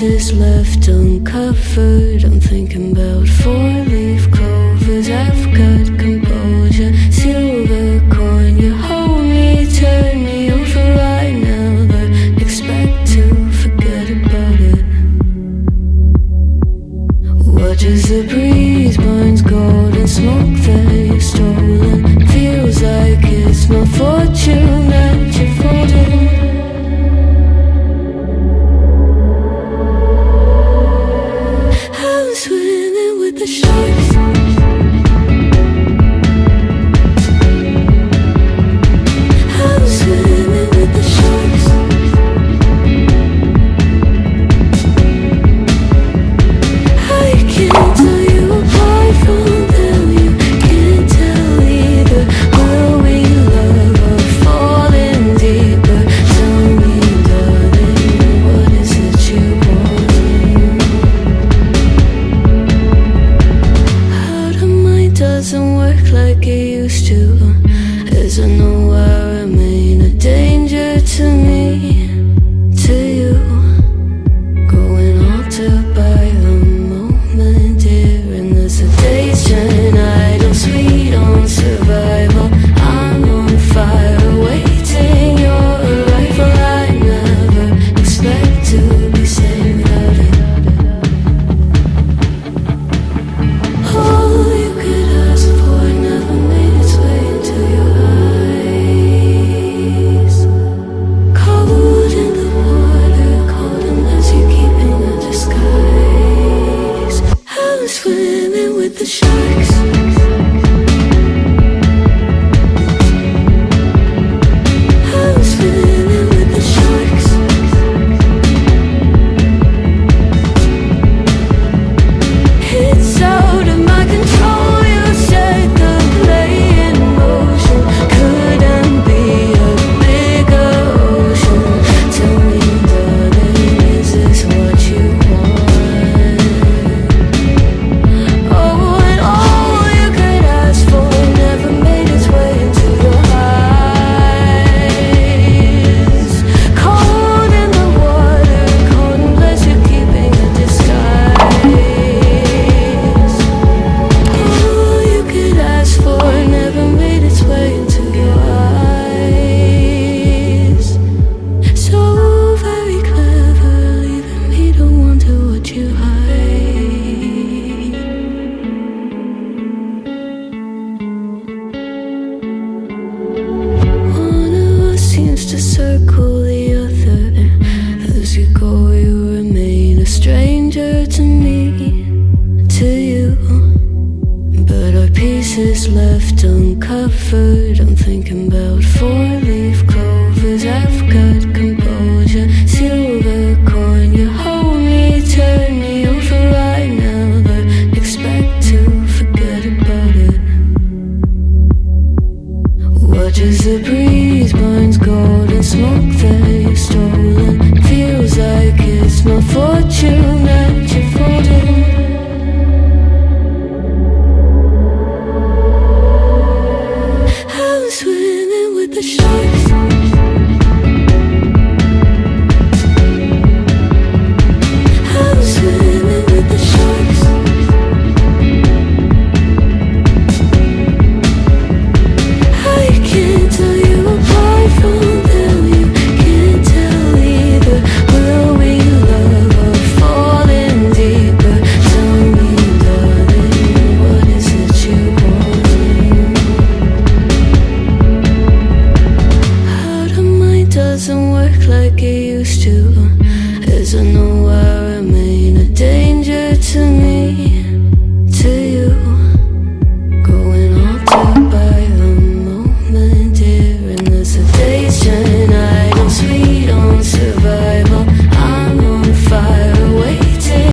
pieces left uncovered. I'm thinking about four-leaf clovers. I've got composure, silver coin. You hold me, turn me over. I never expect to forget about it. Watches the breeze, burns golden smoke that you've stolen. Feels like it's my fortune that you're folding. I'm swimming with the sharks. I'm swimming with the sharks. I can't tell you apart from them. You can't tell either. Will we love or fall in deeper? Tell me, darling, what is it you want? How the mind doesn't work like it used to. As I know I remain a danger to me, to you. Growing altered by the moment, dear. And as the days turn idle, sweet on survival, I'm on fire, waiting your arrival. I never expect to be sane without it. All you could ask for never made its way into your eyes. Cold in the water, cold unless you're keeping a disguise. I'm swimming with the sharks. I'm swimming with the sharks. It's out of my control. You set the play in motion. Couldn't be a bigger ocean. Tell me, darling, is this what you want? Oh, and all you could ask for never made its way into your eyes. Cold in the water, cold unless you're keeping a disguise. All you could ask for never made its way into your eyes. So very clever, leaving me to wonder what you hide. One of us seems to circle the other. As you go, you remain a stranger to me, to you. But our pieces left uncovered. I'm thinking about four-leaf clovers. I've got composure, silver coin. You hold me, turn me over. I never expect to forget about it. Watches the breeze, burns golden smoke that you've stolen. Feels like it's my fortune